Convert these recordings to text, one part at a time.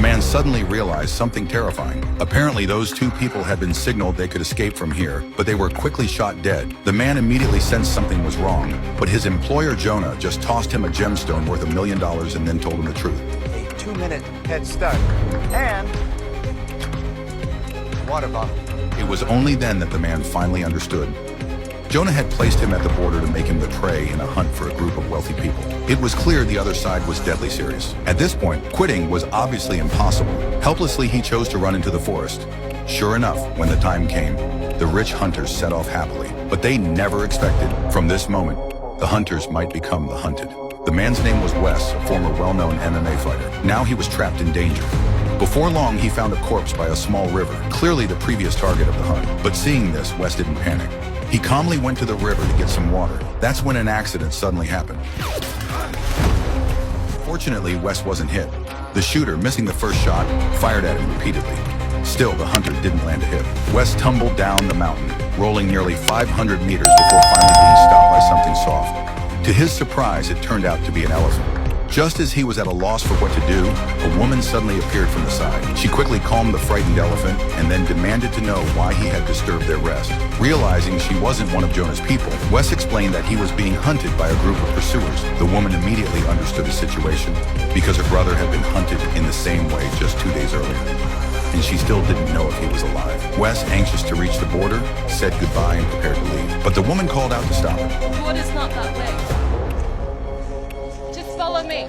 man suddenly realized something terrifying. Apparently, those two people had been signaled they could escape from here, but they were quickly shot dead. The man immediately sensed something was wrong, but his employer Jonah just tossed him a gemstone worth $1 million and then told him the truth. A 2-minute head start and water bottle. It was only then that the man finally understood. Jonah had placed him at the border to make him the prey in a hunt for a group of wealthy people. It was clear the other side was deadly serious. At this point, quitting was obviously impossible. Helplessly, he chose to run into the forest. Sure enough, when the time came, the rich hunters set off happily. But they never expected, from this moment, the hunters might become the hunted. The man's name was Wes, a former well-known MMA fighter. Now he was trapped in danger. Before long, he found a corpse by a small river, clearly the previous target of the hunt. But seeing this, Wes didn't panic. He calmly went to the river to get some water. That's when an accident suddenly happened. Fortunately, Wes wasn't hit. The shooter, missing the first shot, fired at him repeatedly. Still, the hunter didn't land a hit. Wes tumbled down the mountain, rolling nearly 500 meters before finally being stopped by something soft. To his surprise, it turned out to be an elephant. Just as he was at a loss for what to do, a woman suddenly appeared from the side. She quickly calmed the frightened elephant and then demanded to know why he had disturbed their rest. Realizing she wasn't one of Jonah's people, Wes explained that he was being hunted by a group of pursuers. The woman immediately understood the situation because her brother had been hunted in the same way just 2 days earlier, and she still didn't know if he was alive. Wes, anxious to reach the border, said goodbye and prepared to leave. But the woman called out to stop him. The border's not that way. Follow me.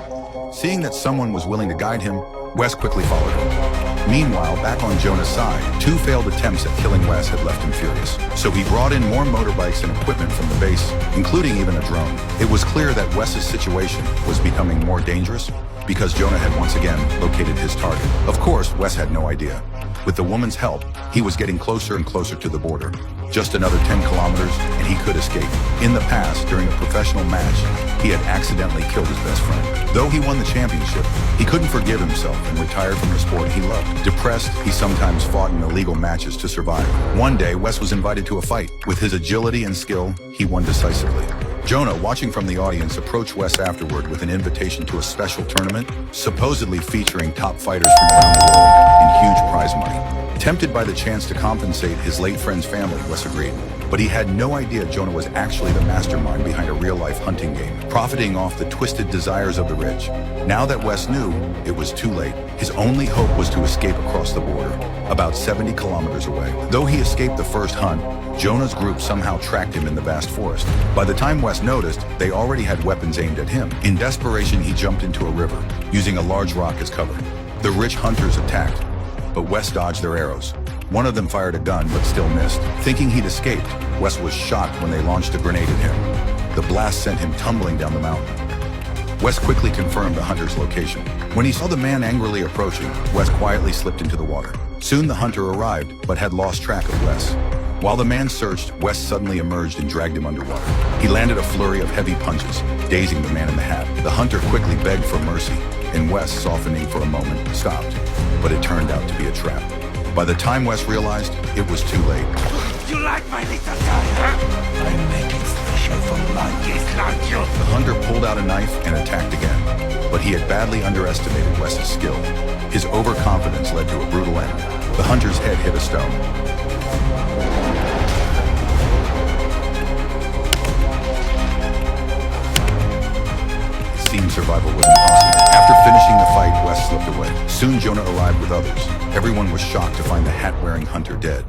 Seeing that someone was willing to guide him, Wes quickly followed him. Meanwhile, back on Jonah's side, 2 failed attempts at killing Wes had left him furious. So he brought in more motorbikes and equipment from the base, including even a drone. It was clear that Wes's situation was becoming more dangerous because Jonah had once again located his target. Of course, Wes had no idea. With the woman's help, he was getting closer and closer to the border. Just another 10 kilometers and he could escape. In the past, during a professional match, he had accidentally killed his best friend. Though he won the championship, he couldn't forgive himself and retired from the sport he loved. Depressed, he sometimes fought in illegal matches to survive. One day, Wes was invited to a fight. With his agility and skill, he won decisively. Jonah, watching from the audience, approached Wes afterward with an invitation to a special tournament, supposedly featuring top fighters from around the world and huge prize money. Tempted by the chance to compensate his late friend's family, Wes agreed. But he had no idea Jonah was actually the mastermind behind a real-life hunting game, profiting off the twisted desires of the rich. Now that Wes knew, it was too late. His only hope was to escape across the border, about 70 kilometers away. Though he escaped the first hunt, Jonah's group somehow tracked him in the vast forest. By the time Wes noticed, they already had weapons aimed at him. In desperation, he jumped into a river, using a large rock as cover. The rich hunters attacked, but Wes dodged their arrows. One of them fired a gun, but still missed. Thinking he'd escaped, Wes was shocked when they launched a grenade at him. The blast sent him tumbling down the mountain. Wes quickly confirmed the hunter's location. When he saw the man angrily approaching, Wes quietly slipped into the water. Soon the hunter arrived, but had lost track of Wes. While the man searched, Wes suddenly emerged and dragged him underwater. He landed a flurry of heavy punches, dazing the man in the hat. The hunter quickly begged for mercy, and Wes, softening for a moment, stopped. But it turned out to be a trap. By the time Wes realized, it was too late. You like my little guy, huh? I'm making special for monkeys like you. The hunter pulled out a knife and attacked again, but he had badly underestimated Wes's skill. His overconfidence led to a brutal end. The hunter's head hit a stone. It seemed survival was impossible. After finishing the fight, Wes slipped away. Soon Jonah arrived with others. Everyone was shocked to find the hat-wearing hunter dead.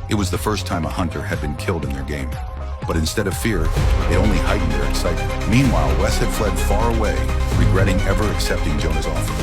It was the first time a hunter had been killed in their game. But instead of fear, it only heightened their excitement. Meanwhile, Wes had fled far away, regretting ever accepting Jonah's offer.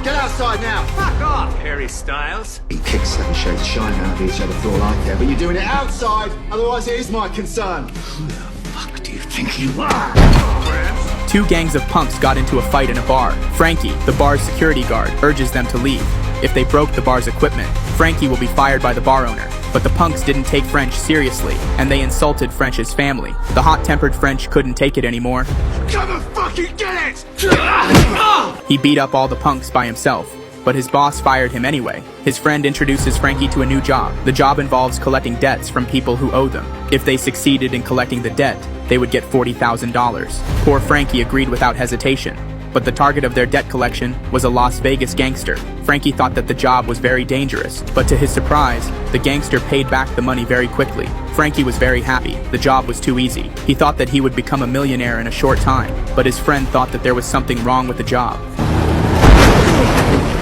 Get outside now! Fuck off! Harry Styles. He kicks 7 shades shine out of each other for all I care, but you're doing it outside, otherwise it is my concern. Who the fuck do you think you are? 2 gangs of punks got into a fight in a bar. Frankie, the bar's security guard, urges them to leave. If they broke the bar's equipment, Frankie will be fired by the bar owner. But the punks didn't take French seriously, and they insulted French's family. The hot-tempered French couldn't take it anymore. Come and fucking get it! He beat up all the punks by himself, but his boss fired him anyway. His friend introduces Frankie to a new job. The job involves collecting debts from people who owe them. If they succeeded in collecting the debt, they would get $40,000. Poor Frankie agreed without hesitation. But the target of their debt collection was a Las Vegas gangster. Frankie thought that the job was very dangerous, but to his surprise, the gangster paid back the money very quickly. Frankie was very happy. The job was too easy. He thought that he would become a millionaire in a short time, but his friend thought that there was something wrong with the job.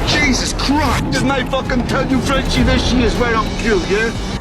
Jesus Christ! Didn't I fucking tell you, Frenchie, this year's right up you, yeah?